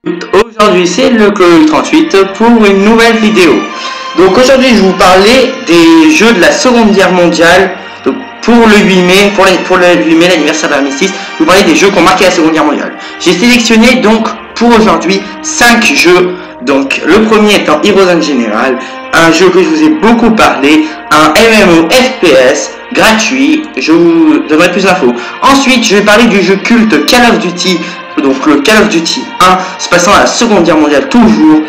Aujourd'hui c'est le Chloé 38 pour une nouvelle vidéo. Donc aujourd'hui je vais vous parler des jeux de la Seconde Guerre mondiale. Donc pour le 8 mai, pour le 8 mai, l'anniversaire de l'armistice, je vais vous parler des jeux qui ont marqué la Seconde Guerre mondiale. J'ai sélectionné donc pour aujourd'hui 5 jeux. Donc le premier étant Heroes in General, un jeu que je vous ai beaucoup parlé, un MMO FPS gratuit, je vous donnerai plus d'infos. Ensuite je vais parler du jeu culte Call of Duty, donc le Call of Duty 1 se passant à la Seconde Guerre mondiale toujours,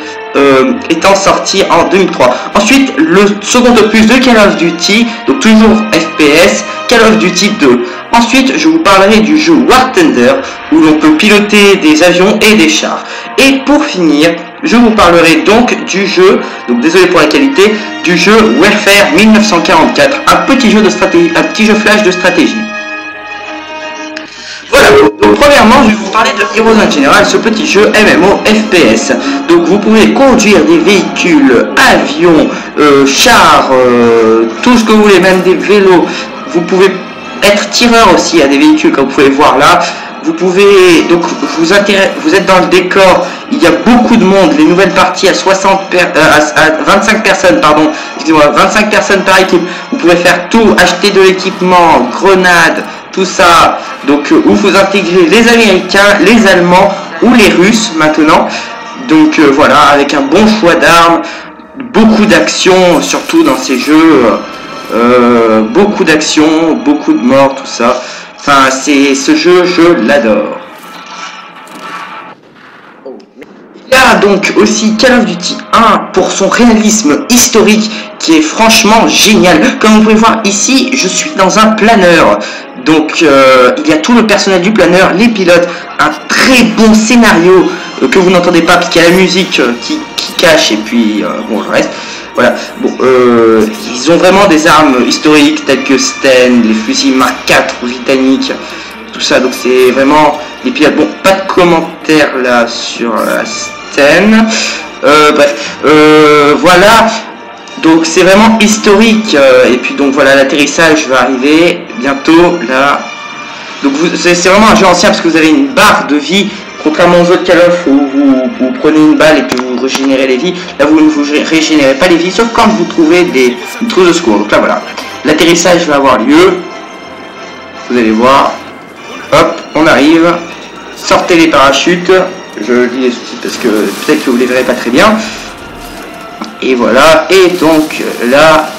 étant sorti en 2003. Ensuite le second opus de Call of Duty, donc toujours FPS, Call of Duty 2. Ensuite je vous parlerai du jeu War Thunder où l'on peut piloter des avions et des chars. Et pour finir je vous parlerai donc du jeu, donc désolé pour la qualité, du jeu Warfare 1944, un petit jeu de stratégie, un petit jeu flash de stratégie. Voilà, donc premièrement je vais vous parler de Heroes in General, ce petit jeu MMO FPS. Donc vous pouvez conduire des véhicules, avions, chars, tout ce que vous voulez, même des vélos. Vous pouvez être tireur aussi à des véhicules comme vous pouvez voir là. Vous pouvez, donc vous êtes dans le décor, il y a beaucoup de monde, les nouvelles parties à 25 personnes, pardon, excusez-moi, 25 personnes par équipe. Vous pouvez faire tout, acheter de l'équipement, grenades, tout ça, donc où vous intégrez les Américains, les Allemands ou les Russes maintenant. Donc voilà, avec un bon choix d'armes, beaucoup d'action, surtout dans ces jeux, beaucoup d'action, beaucoup de morts, tout ça. Enfin, ce jeu, je l'adore. Il y a donc aussi Call of Duty 1 pour son réalisme historique qui est franchement génial. Comme vous pouvez voir ici, je suis dans un planeur. Donc il y a tout le personnel du planeur, les pilotes, un très bon scénario que vous n'entendez pas parce qu'il y a la musique qui cache et puis bon le reste. Voilà, bon, ils ont vraiment des armes historiques telles que Sten, les fusils Mark IV britanniques, tout ça, donc c'est vraiment des pilotes. Bon, pas de commentaires là sur la Sten, bref, voilà, donc c'est vraiment historique, et puis donc voilà, l'atterrissage va arriver bientôt là, donc c'est vraiment un jeu ancien parce que vous avez une barre de vie. Contrairement aux autres Call of où vous prenez une balle et puis vous régénérez les vies, là vous ne vous régénérez pas les vies, sauf quand vous trouvez des trousses de secours. Donc là voilà, l'atterrissage va avoir lieu, vous allez voir, hop, on arrive, sortez les parachutes, je lis les sous-titres parce que peut-être que vous les verrez pas très bien, et voilà, et donc là,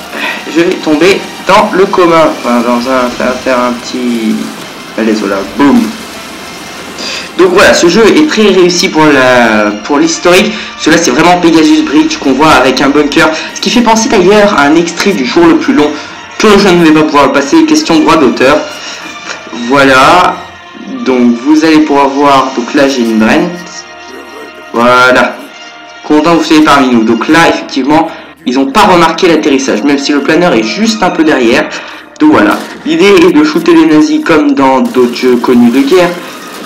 je vais tomber dans le commun, enfin dans un, ça va faire un petit, allez voilà, boum. Donc voilà, ce jeu est très réussi pour l'historique. Cela c'est vraiment Pegasus Bridge qu'on voit avec un bunker. Ce qui fait penser d'ailleurs à un extrait du jour le plus long que je ne vais pas pouvoir passer, question de droit d'auteur. Voilà, donc vous allez pouvoir voir, donc là j'ai une Brent. Voilà, content que vous soyez parmi nous. Donc là effectivement, ils n'ont pas remarqué l'atterrissage, même si le planeur est juste un peu derrière. Donc voilà, l'idée est de shooter les nazis comme dans d'autres jeux connus de guerre.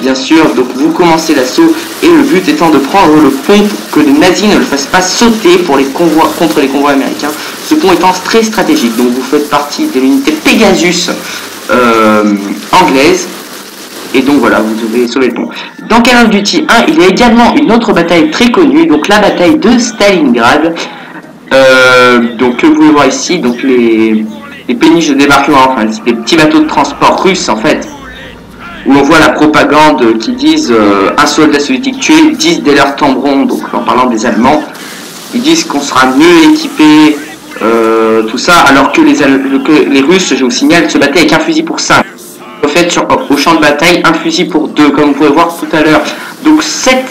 Bien sûr, donc vous commencez l'assaut et le but étant de prendre le pont pour que les nazis ne le fassent pas sauter pour les convois, contre les convois américains. Ce pont étant très stratégique, donc vous faites partie de l'unité Pegasus anglaise. Et donc voilà, vous devez sauver le pont. Dans Call of Duty 1, il y a également une autre bataille très connue, donc la bataille de Stalingrad. Donc que vous pouvez voir ici, donc les péniches de débarquement, enfin des petits bateaux de transport russes en fait. Où on voit la propagande qui disent un soldat soviétique tué, 10 dès leur tomberont, donc en parlant des Allemands, ils disent qu'on sera mieux équipé, tout ça, alors que les Russes, je vous signale, se battaient avec un fusil pour 5. En fait, au champ de bataille, un fusil pour 2, comme vous pouvez voir tout à l'heure. Donc cette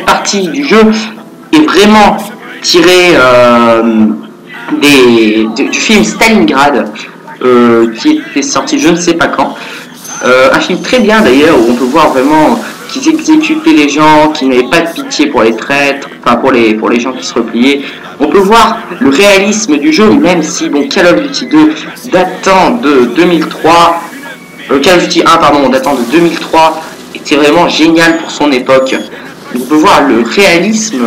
partie du jeu est vraiment tirée du film Stalingrad, qui était sorti je ne sais pas quand. Un film très bien d'ailleurs où on peut voir vraiment qu'ils exécutaient les gens, qui n'avaient pas de pitié pour les traîtres, enfin pour les gens qui se repliaient. On peut voir le réalisme du jeu, même si bon Call of Duty 2 datant de 2003, Call of Duty 1 pardon datant de 2003 était vraiment génial pour son époque. On peut voir le réalisme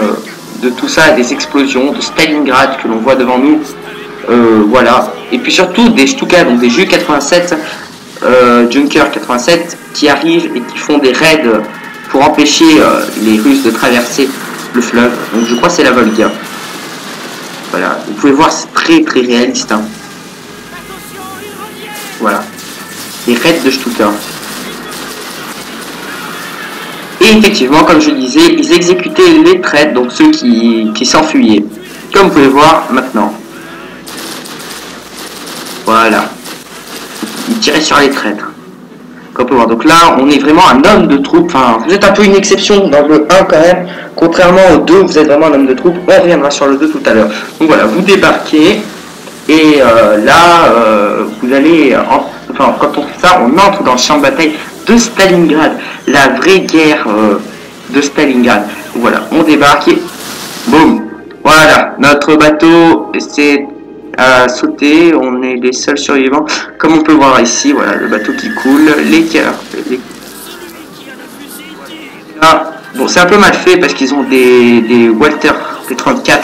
de tout ça, des explosions, de Stalingrad que l'on voit devant nous, voilà. Et puis surtout des Stuka, donc des Ju-87. Junker 87 qui arrivent et qui font des raids pour empêcher les Russes de traverser le fleuve. Donc je crois que c'est la Volga. Voilà, vous pouvez voir, c'est très très réaliste. Hein. Voilà, les raids de Stuttgart. Et effectivement, comme je disais, ils exécutaient les traîtres, donc ceux qui s'enfuyaient. Comme vous pouvez voir maintenant. Voilà. Ils tiraient sur les traîtres. Comme on peut voir. Donc là, on est vraiment un homme de troupe. Enfin, vous êtes un peu une exception dans le 1 quand même. Contrairement au 2, vous êtes vraiment un homme de troupe. On reviendra sur le 2 tout à l'heure. Donc voilà, vous débarquez. Et là, vous allez... Enfin, quand on fait ça, on entre dans le champ de bataille de Stalingrad. La vraie guerre de Stalingrad. Donc voilà, on débarque et... Boum. Voilà, notre bateau s'est sauté. On est les seuls survivants. Comme on peut voir ici, voilà, le bateau qui coule. Là, bon, c'est un peu mal fait parce qu'ils ont des Walter P34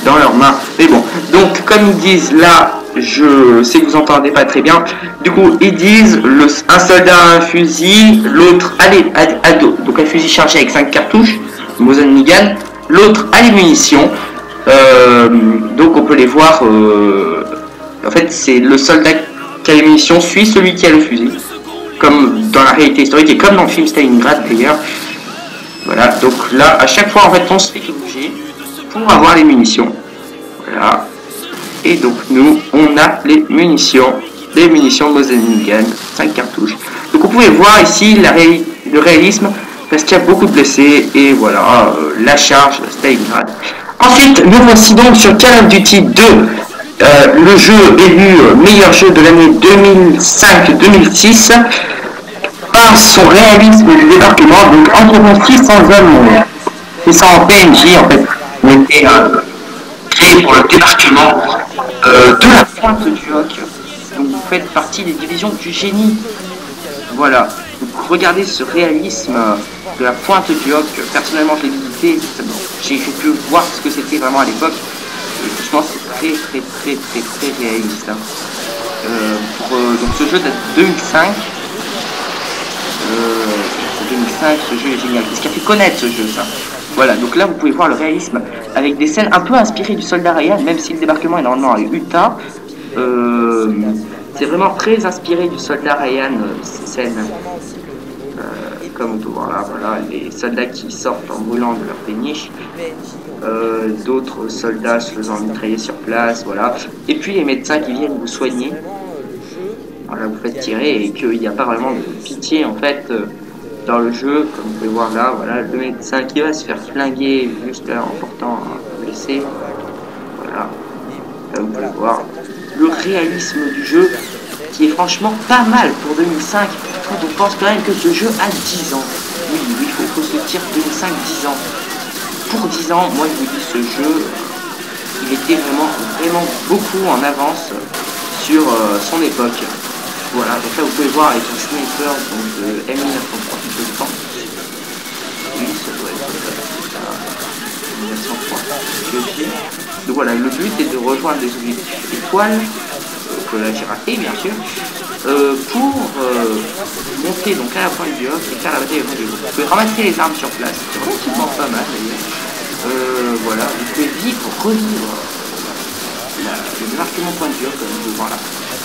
dans leurs mains. Mais bon, donc comme ils disent là, je sais que vous entendez pas très bien. Du coup, ils disent un soldat a un fusil, l'autre a donc un fusil chargé avec 5 cartouches, Mosin-Nigel, l'autre a les munitions. Donc on peut les voir. En fait, c'est le soldat qui a les munitions suit celui qui a le fusil, comme dans la réalité historique et comme dans le film Stalingrad d'ailleurs. Voilà, donc là, à chaque fois, en fait, on se fait bouger pour avoir les munitions. Voilà. Et donc, nous, on a les munitions Mosin-Nigel, 5 cartouches. Donc, vous pouvez voir ici le réalisme, parce qu'il y a beaucoup de blessés, et voilà, la charge Stalingrad. Ensuite, nous voici donc sur Call of Duty 2, le jeu élu meilleur jeu de l'année 2005-2006. Par son réalisme du débarquement, donc environ 600 hommes, 600 PNJ en fait, ont été créés pour le débarquement de la pointe du Hoc. Donc vous faites partie des divisions du génie. Voilà, donc regardez ce réalisme de la pointe du Hoc. Personnellement, je l'ai visité, j'ai pu voir ce que c'était vraiment à l'époque. Franchement, c'est très réaliste. Hein. Donc ce jeu date de 2005. 2005, ce jeu est génial. Ce qui a fait connaître ce jeu, ça. Voilà, donc là vous pouvez voir le réalisme avec des scènes un peu inspirées du soldat Ryan, même si le débarquement est normalement à Utah. C'est vraiment très inspiré du soldat Ryan, ces scènes. Comme on peut voir là, voilà, les soldats qui sortent en brûlant de leur péniche. D'autres soldats se faisant mitrailler sur place, voilà. Et puis les médecins qui viennent vous soigner. Voilà, vous faites tirer et qu'il n'y a pas vraiment de pitié en fait dans le jeu, comme vous pouvez voir là, voilà, le médecin qui va se faire flinguer juste là en portant un blessé. Voilà, là vous pouvez voir le réalisme du jeu qui est franchement pas mal pour 2005. Quand on pense quand même que ce jeu a 10 ans. Oui, il faut se dire 2005, 10 ans. Pour 10 ans, moi je vous dis, ce jeu, il était vraiment beaucoup en avance sur son époque. Voilà, donc là vous pouvez voir avec un sniper donc, de M1903, je pense. Oui, ça doit être 1903. Donc voilà, le but est de rejoindre des objectifs étoiles, que là j'ai raté bien sûr, pour monter donc à la pointe du Hoc et faire la bataille. Vous pouvez ramasser les armes sur place, c'est relativement pas mal d'ailleurs. Voilà, vous pouvez revivre le débarquement pointe du Hoc, comme vous pouvez voir là.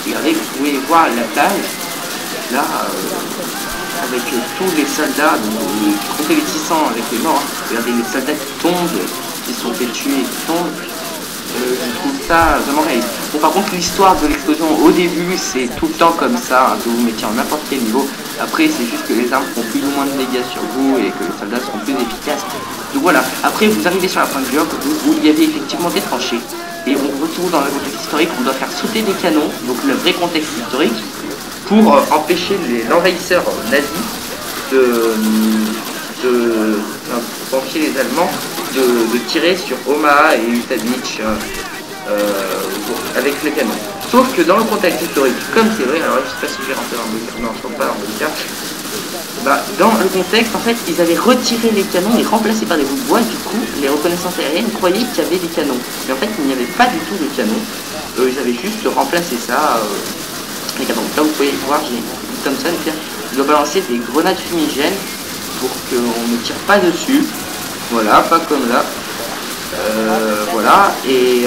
Regardez, vous pouvez voir la plage, là, avec tous les soldats, donc comptez les 600 avec les morts, hein. Regardez les soldats qui tombent, qui sont fait tuer et qui tombent, je trouve ça vraiment réaliste. Bon, par contre, l'histoire de l'explosion au début, c'est tout le temps comme ça, hein, que vous mettiez en n'importe quel niveau. Après, c'est juste que les armes font plus ou moins de dégâts sur vous et que les soldats seront plus efficaces. Donc voilà, après, vous arrivez sur la pointe du Hoc où il y avait effectivement des tranchées. Et on retrouve dans le contexte historique, on doit faire sauter des canons, donc le vrai contexte historique, pour empêcher l'envahisseur nazi pour empêcher les Allemands de tirer sur Omaha et Utabich avec les canons. Sauf que dans le contexte historique, comme c'est vrai, alors je sais pas si je vais rentrer dans le cas, non, je ne rentre pas dans le cas. Bah, dans le contexte, en fait, ils avaient retiré les canons et remplacé par des bouts de bois. Du coup, les reconnaissances aériennes croyaient qu'il y avait des canons. Mais en fait, il n'y avait pas du tout de canons. Ils avaient juste remplacé ça. Donc là, vous pouvez voir, j'ai Thompson qui doit balancer des grenades fumigènes pour qu'on ne tire pas dessus. Voilà, pas comme là. Voilà, et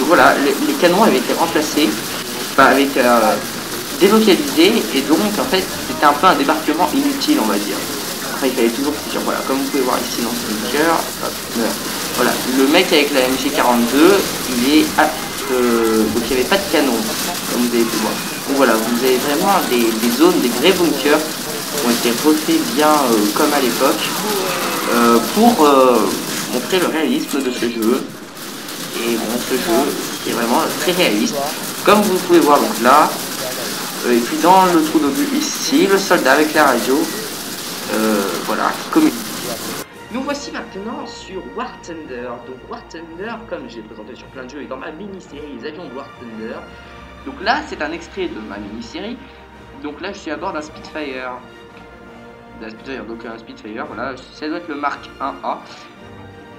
voilà, les canons avaient été remplacés, enfin, avaient été délocalisés, et donc en fait c'était un peu un débarquement inutile, on va dire. Après il fallait toujours tirer. Voilà, comme vous pouvez voir ici dans ce bunker, voilà, le mec avec la MG42, il est apte, donc il n'y avait pas de canon, comme vous avez pu voir. Donc voilà, vous avez vraiment des zones, des vrais bunkers qui ont été refaits bien comme à l'époque, pour montrer le réalisme de ce jeu. Et bon, ce jeu est vraiment très réaliste, comme vous pouvez voir donc là. Et puis dans le trou d'obus ici, le soldat avec la radio, voilà, communique. Nous voici maintenant sur War Thunder. Donc War Thunder, comme j'ai présenté sur plein de jeux et dans ma mini-série Les avions de War Thunder. Donc là, c'est un extrait de ma mini-série. Donc là, je suis à bord d'un Spitfire. Donc un Spitfire, voilà, ça doit être le Mark 1A,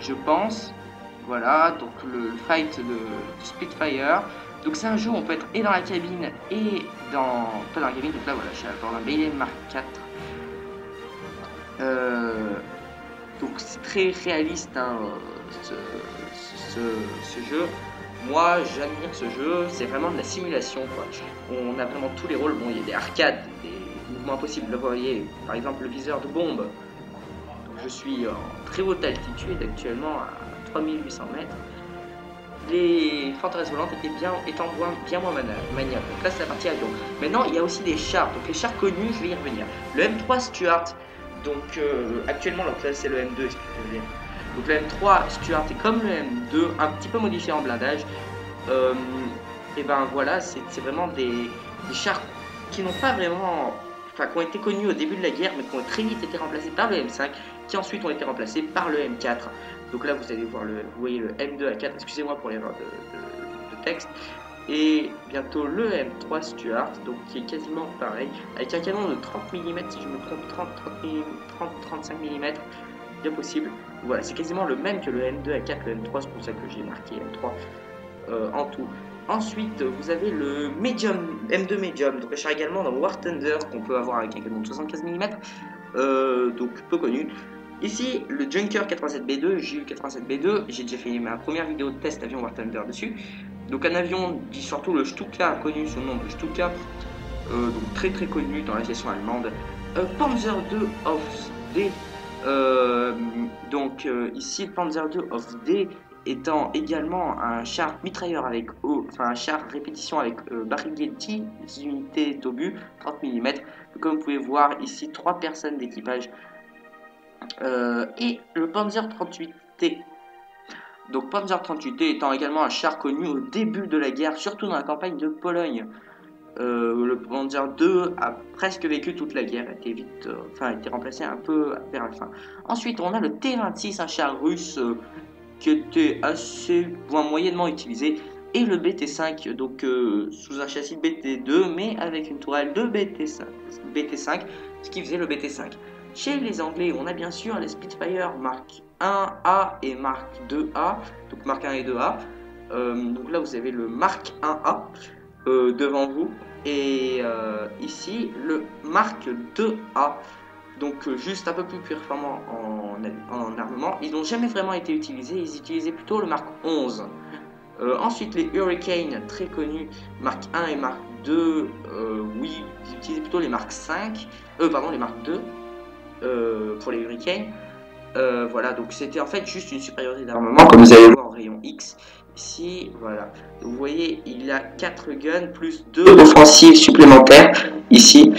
je pense. Voilà, donc le fight de Spitfire. Donc c'est un jeu où on peut être et dans la cabine et dans... pas dans la cabine, donc là voilà, je suis à bord d'un Bailey Mark 4. Donc c'est très réaliste, hein, ce jeu. Moi j'admire ce jeu, c'est vraiment de la simulation, quoi. On a vraiment tous les rôles, bon il y a des arcades, des mouvements impossibles, vous voyez, par exemple le viseur de bombe. Donc je suis en très haute altitude actuellement à 3800 mètres. Les forteresses volantes étant bien moins maniables. Donc là c'est la partie avion. Maintenant il y a aussi des chars, donc les chars connus, je vais y revenir. Le M3 Stuart, donc actuellement donc là c'est le M2, excusez-moi. Donc le M3 Stuart est comme le M2, un petit peu modifié en blindage. Et ben voilà, c'est vraiment des chars qui n'ont pas vraiment, enfin qui ont été connus au début de la guerre, mais qui ont très vite été remplacés par le M5, qui ensuite ont été remplacés par le M4. Donc là vous allez voir vous voyez le M2A4, excusez-moi pour l'erreur de texte. Et bientôt le M3 Stuart, donc qui est quasiment pareil, avec un canon de 30 mm, si je me trompe, 30-35 mm, bien possible. Voilà, c'est quasiment le même que le M2A4, le M3, c'est pour ça que j'ai marqué M3 en tout. Ensuite, vous avez le Medium, M2 Medium, donc un char également dans War Thunder, qu'on peut avoir avec un canon de 75 mm, donc peu connu. Ici, le Junker 87B2, JU87B2, j'ai déjà fait ma première vidéo de test avion War Thunder dessus. Donc un avion dit surtout le Stuka, connu sous le nom de Stuka, donc très très connu dans l'aviation allemande. Panzer II of D, donc ici Panzer II of D étant également un char mitrailleur avec enfin un char répétition avec barillet 10 unités d'obus 30 mm. Comme vous pouvez voir ici 3 personnes d'équipage. Et le Panzer 38T. Donc Panzer 38T étant également un char connu au début de la guerre, surtout dans la campagne de Pologne. Le Panzer II a presque vécu toute la guerre, a été remplacé un peu vers la fin. Ensuite on a le T-26, un char russe qui était assez moyennement utilisé, et le BT-5, donc sous un châssis BT-2 mais avec une tourelle de BT-5, ce qui faisait le BT-5. Chez les Anglais, on a bien sûr les Spitfire Mark 1A et Mark 2A, donc Mark 1 et 2A. Donc là, vous avez le Mark 1A devant vous, et ici le Mark 2A, donc juste un peu plus performant en armement. Ils n'ont jamais vraiment été utilisés, ils utilisaient plutôt le Mark 11. Ensuite, les Hurricane, très connus, Mark 1 et Mark 2, oui, ils utilisaient plutôt les Mark 5, pardon, les Mark 2. Pour les Hurricanes, voilà, donc c'était en fait juste une supériorité d'armement, comme vous allez voir en rayon X ici. Voilà, donc, vous voyez, il a 4 guns plus 2 offensives supplémentaires ici.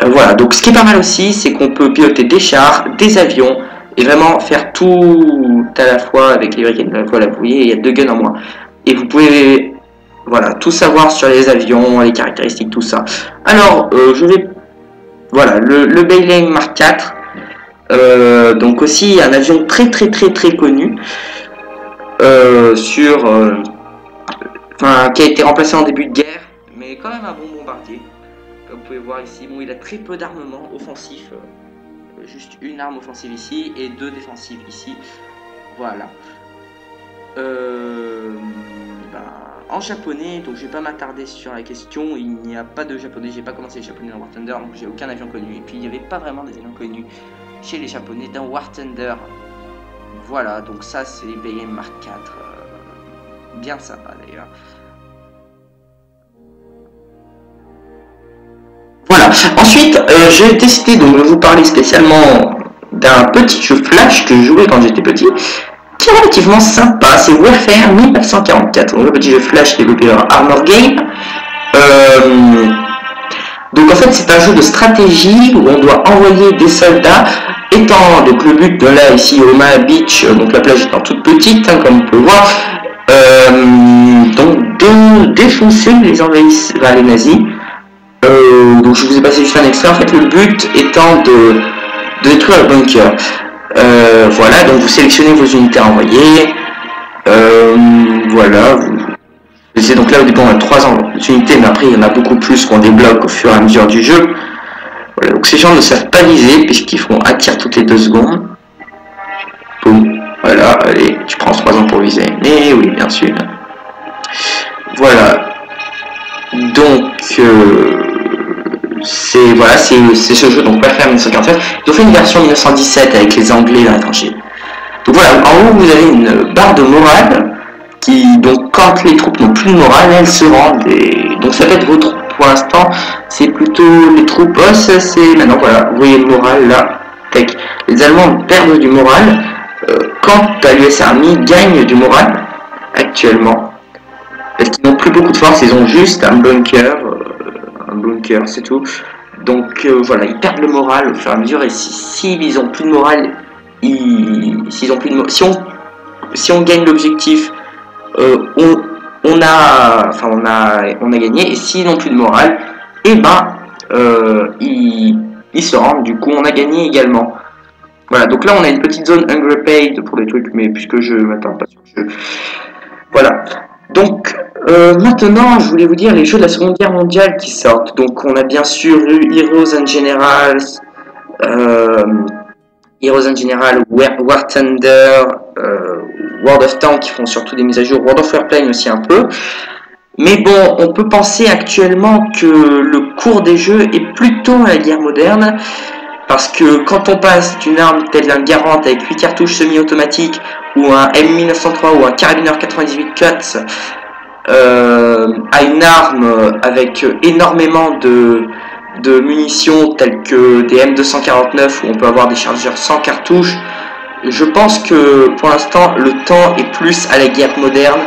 Voilà, donc ce qui est pas mal aussi, c'est qu'on peut piloter des chars, des avions, et vraiment faire tout à la fois avec les Hurricanes. Voilà, vous voyez, il y a 2 guns en moins, et vous pouvez, voilà, tout savoir sur les avions, les caractéristiques, tout ça. Alors, je vais... Voilà, le Bailey Mark 4, donc aussi un avion très connu, qui a été remplacé en début de guerre, mais quand même un bon bombardier. Comme vous pouvez voir ici, bon, il a très peu d'armement offensif, juste une arme offensive ici et 2 défensives ici. Voilà. en japonais, donc je vais pas m'attarder sur la question. Il n'y a pas de japonais, j'ai pas commencé les japonais dans War Thunder, donc j'ai aucun avion connu. Et puis il n'y avait pas vraiment des avions connus chez les japonais dans War Thunder. Voilà, donc ça c'est les BM Mark IV, bien sympa d'ailleurs. Voilà, ensuite j'ai décidé donc de vous parler spécialement d'un petit jeu flash que je jouais quand j'étais petit, qui est relativement sympa, c'est Warfare 1944, donc le petit jeu flash développé par Armor Game. Donc en fait c'est un jeu de stratégie où on doit envoyer des soldats, étant donc le but de là ici Omaha Beach, donc la plage étant toute petite hein, comme on peut voir, donc de défoncer les envahisseurs, les nazis. Donc je vous ai passé juste un extrait, en fait le but étant de détruire le bunker. Voilà, donc vous sélectionnez vos unités à envoyer, voilà, c'est donc là au début on a 3 unités, mais après il y en a beaucoup plus qu'on débloque au fur et à mesure du jeu. Voilà, donc ces gens ne savent pas viser puisqu'ils font un tir toutes les 2 secondes. Boum, voilà, allez, tu prends 3 ans pour viser, mais oui bien sûr. Voilà, donc c'est voilà, c'est ce jeu, donc Warfare 1947. Ils ont fait une version 1917 avec les Anglais dans les tranchées. Donc voilà, en haut vous avez une barre de morale qui, donc quand les troupes n'ont plus de morale, elles se rendent. Et donc ça peut être vos troupes. Pour l'instant, c'est plutôt les troupes. Oh, c'est maintenant voilà, vous voyez le moral là. Tac. Les Allemands perdent du moral quand l'US Army gagne du moral actuellement. Parce qu'ils n'ont plus beaucoup de force, ils ont juste un bunker, c'est tout. Donc voilà, ils perdent le moral au fur et à mesure. Et si ils ont plus de morale, si on gagne l'objectif, on a gagné. Et s'ils n'ont plus de morale, et ben ils se rendent. Du coup, on a gagné également. Voilà, donc là on a une petite zone unrepaid pour des trucs, mais puisque je m'attends pas sur le jeu. Voilà. Donc maintenant, je voulais vous dire les jeux de la Seconde Guerre mondiale qui sortent. Donc on a bien sûr eu Heroes and Generals, War Thunder, World of Tanks qui font surtout des mises à jour, World of Warplane aussi un peu. Mais bon, on peut penser actuellement que le cours des jeux est plutôt à la guerre moderne. Parce que quand on passe d'une arme telle un Garand avec 8 cartouches semi-automatiques ou un M1903 ou un carabineur 98 Cuts à une arme avec énormément de munitions telles que des M249 où on peut avoir des chargeurs sans cartouches, je pense que pour l'instant le temps est plus à la guerre moderne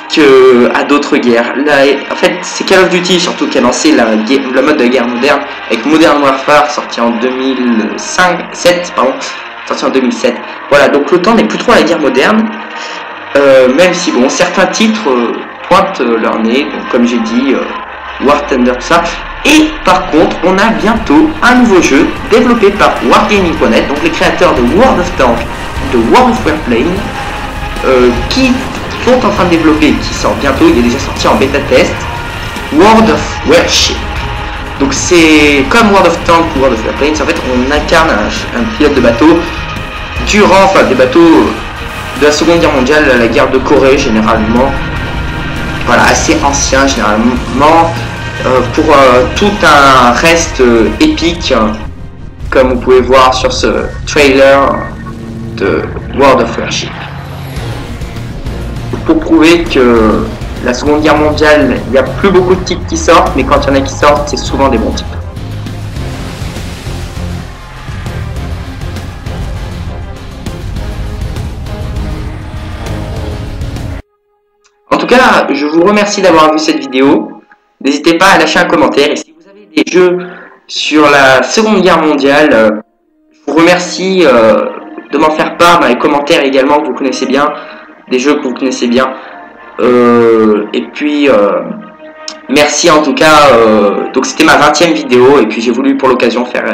qu'à d'autres guerres. Là, en fait, c'est Call of Duty surtout qui a lancé la mode de la guerre moderne avec Modern Warfare sorti en 2007. Voilà, donc le temps n'est plus trop à la guerre moderne, même si bon, certains titres pointent leur nez, donc comme j'ai dit, War Thunder, tout ça. Et par contre, on a bientôt un nouveau jeu développé par Wargaming.net, donc les créateurs de World of Tanks, de World of Warplane, qui sont en train de développer, qui sort bientôt, il est déjà sorti en bêta test, World of Warship. Donc c'est comme World of Tanks ou World of Warplane, en fait on incarne un pilote de bateau durant, des bateaux de la Seconde Guerre mondiale, la guerre de Corée généralement, voilà, assez ancien généralement, pour tout un reste épique, comme vous pouvez voir sur ce trailer de World of Warship. Pour prouver que la Seconde Guerre mondiale, il n'y a plus beaucoup de titres qui sortent, mais quand il y en a qui sortent, c'est souvent des bons titres. En tout cas, je vous remercie d'avoir vu cette vidéo. N'hésitez pas à lâcher un commentaire. Et si vous avez des jeux sur la Seconde Guerre mondiale, je vous remercie de m'en faire part dans les commentaires également, que vous connaissez bien, des jeux que vous connaissez bien. Et puis merci en tout cas, donc c'était ma 20e vidéo et puis j'ai voulu pour l'occasion faire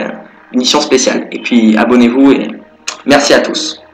une édition spéciale. Et puis abonnez-vous et merci à tous.